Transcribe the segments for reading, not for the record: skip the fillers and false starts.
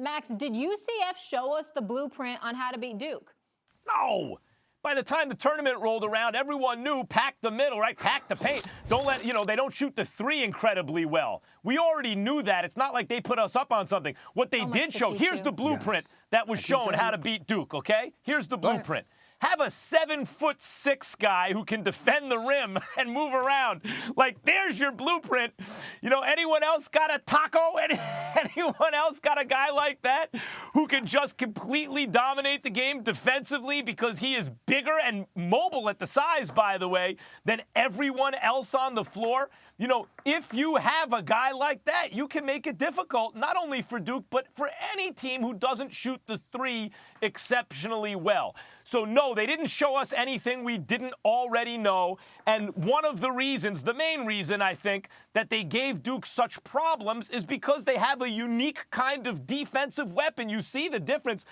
Max, did UCF show us the blueprint on how to beat Duke? No. By the time the tournament rolled around, everyone knew pack the middle, right? Pack the paint. Don't let, they don't shoot the three incredibly well. We already knew that. It's not like they put us up on something. What they did show, here's the blueprint that was showing how to beat Duke, okay? Here's the blueprint. Have a 7'6" guy who can defend the rim and move around. Like, there's your blueprint. Anyone else got a Tacko? Anyone else got a guy like that who can just completely dominate the game defensively because he is bigger and mobile at the size, by the way, than everyone else on the floor? If you have a guy like that, you can make it difficult, not only for Duke, but for any team who doesn't shoot the three exceptionally well. So, no, they didn't show us anything we didn't already know. And one of the reasons, the main reason, I think, that they gave Duke such problems is because they have a unique kind of defensive weapon. You see the difference.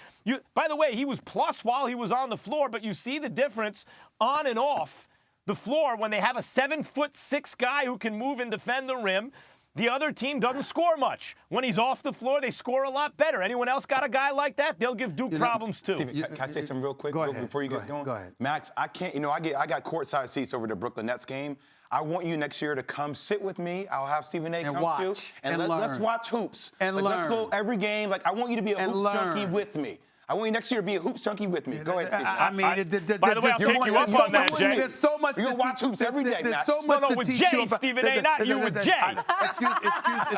By the way, he was plus while he was on the floor, but you see the difference on and off the floor when they have a 7'6" guy who can move and defend the rim. The other team doesn't score much. When he's off the floor, they score a lot better. Anyone else got a guy like that? They'll give Duke problems too. Steven, can I say something real quick before you get going? Go ahead. Max, I can't. I got courtside seats over the Brooklyn Nets game. I want you next year to come sit with me. I'll have Stephen A. come watch, too, and let's watch hoops. And learn. Let's go every game. I want you to be a hoops junkie with me. I want you next year to be a hoops junkie with me. Go ahead, Steve. By the way, I'll take you up on that, Jay. There's so much. You're going to watch hoops every day, There's Max. so much No, to with teach Jay, you about. Stephen A., not you, with Jay. Excuse me.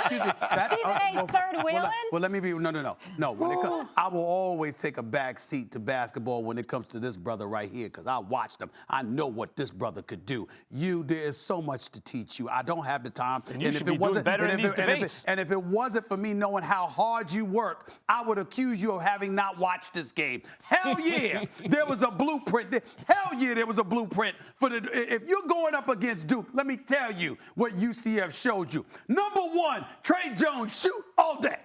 Stephen A's third wheeling? Well, let me be. No. When it comes, I will always take a back seat to basketball when it comes to this brother right here, because I watched him. I know what this brother could do. There is so much to teach you. I don't have the time. And you should be doing better in these debates. And if it wasn't for me knowing how hard you work, I would accuse you of having not watched this game. Hell yeah, there was a blueprint. Hell yeah, there was a blueprint for if you're going up against Duke, let me tell you what UCF showed you. Number one, Trey Jones, shoot all day.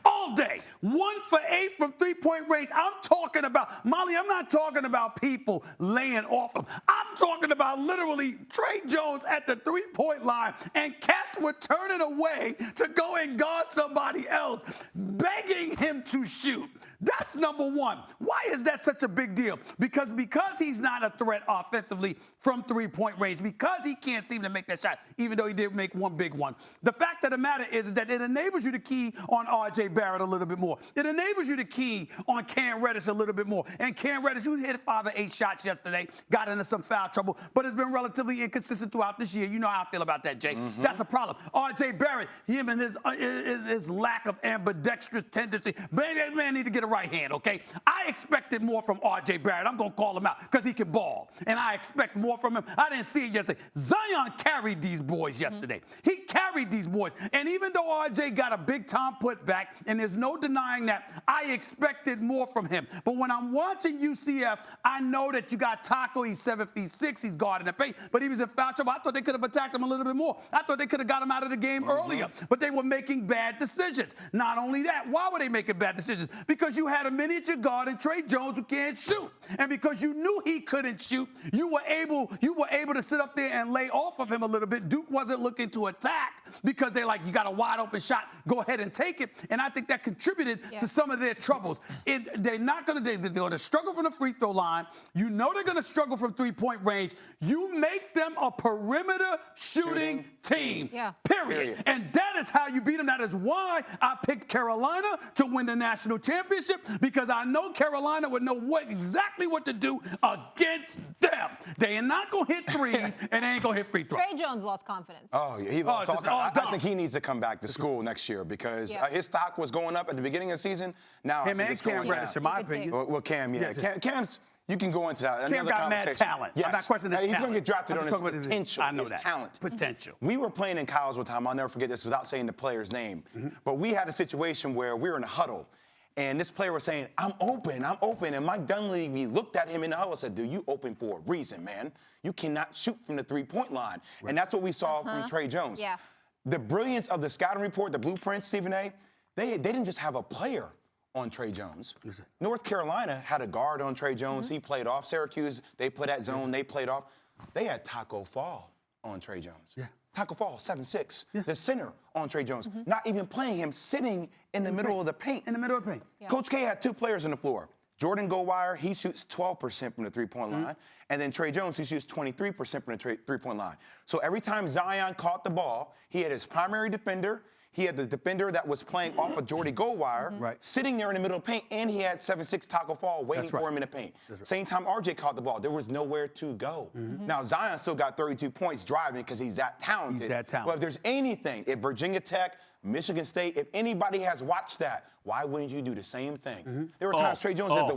All day. 1 for 8 from three-point range. I'm talking about, Molly, I'm not talking about people laying off him. I'm talking about literally Trey Jones at the three-point line, and cats were turning away to go and guard somebody else, begging him to shoot. That's number one. Why is that such a big deal? Because he's not a threat offensively from three-point range, because he can't seem to make that shot, even though he did make one big one. The fact of the matter is that it enables you to key on R.J. Barrett a little bit more. It enables you to key on Cam Reddish a little bit more. And Cam Reddish, you hit 5 or 8 shots yesterday, got into some foul trouble, but it's been relatively inconsistent throughout this year. You know how I feel about that, Jay. That's a problem. R.J. Barrett, him and his lack of ambidextrous tendency, that man need to get a right hand, okay? I expected more from R.J. Barrett. I'm going to call him out because he can ball. And I expect more from him. I didn't see it yesterday. Zion carried these boys yesterday. He carried these boys. And even though R.J. got a big-time putback, and there's no denying that, I expected more from him. But when I'm watching UCF, I know that you got Tacko. He's 7'6". He's guarding the paint, but he was in foul trouble. I thought they could have attacked him a little bit more. I thought they could have got him out of the game earlier, but they were making bad decisions. Not only that, why were they making bad decisions? Because you had a miniature guard in Trey Jones who can't shoot. And because you knew he couldn't shoot, you were able to sit up there and lay off of him a little bit. Duke wasn't looking to attack because they're like, you got a wide open shot, go ahead and take it. And I think that contributed to some of their troubles. They're going to struggle from the free throw line. You know they're going to struggle from three-point range. You make them a perimeter shooting team, period. And that is how you beat them. That is why I picked Carolina to win the national championship, because I know Carolina would know exactly what to do against them. They are not going to hit threes, and they ain't going to hit free throws. Trey Jones lost confidence. Oh, yeah, he lost all confidence. I think he needs to come back to school next year, because his stock was going up at the beginning of the season. Now him and Cam Reddish, in my opinion. Well, Cam, yeah. Cam's, you can go into that. Cam got mad talent. Yes. I'm not questioning his He's talent. going to get drafted on his potential. I know that. Talent. Potential. We were playing in college one time. I'll never forget this without saying the player's name. But we had a situation where we were in a huddle, and this player was saying, I'm open. And Mike Dunleavy looked at him in the huddle and said, dude, you open for a reason, man. You cannot shoot from the three-point line. Right. And that's what we saw from Trey Jones. Yeah. The brilliance of the scouting report, the blueprint, Stephen A., they didn't just have a player on Trey Jones. North Carolina had a guard on Trey Jones. He played off. Syracuse, they put that zone. They played off. They had Tacko Fall on Trey Jones. Yeah. Tacko Fall, 7'6", the center on Trey Jones. Not even playing him, sitting in the middle of the paint. In the middle of the paint. Yeah. Coach K had 2 players on the floor. Jordan Goldwire, he shoots 12% from the three-point line. And then Trey Jones, he shoots 23% from the three-point line. So every time Zion caught the ball, he had his primary defender. He had the defender that was playing off of Jordy Goldwire, sitting there in the middle of the paint, and he had 7'6" Tacko Fall waiting for him in the paint. Same time RJ caught the ball, there was nowhere to go. Now, Zion still got 32 points driving because he's that talented. He's that talented. But if there's anything, if Virginia Tech, Michigan State, if anybody has watched that, why wouldn't you do the same thing? There were times Trey Jones at the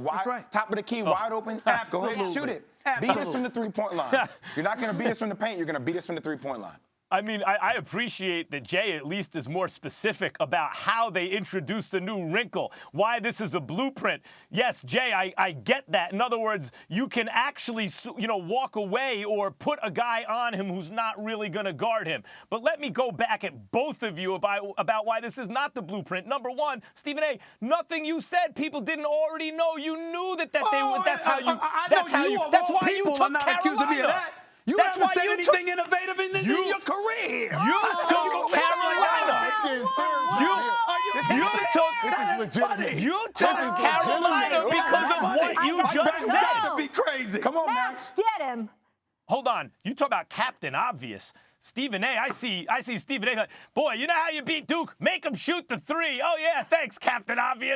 top of the key, wide open. Go ahead and shoot it. Beat us from the three-point line. You're not going to beat us from the paint. You're going to beat us from the three-point line. I mean, I appreciate that Jay at least is more specific about how they introduced a new wrinkle, why this is a blueprint. Yes, Jay, I get that. In other words, you can actually, walk away or put a guy on him who's not really going to guard him. But let me go back at both of you about why this is not the blueprint. Number one, Stephen A., nothing you said people didn't already know. You knew that's why you took Carolina. You haven't said anything innovative in your career. You took Carolina. You took Carolina because of what you just said. Got to be crazy. Come on, Max. Get him. Hold on. You talk about Captain Obvious. Stephen A., I see Stephen A. Boy, you know how you beat Duke? Make him shoot the 3. Oh, yeah, thanks, Captain Obvious.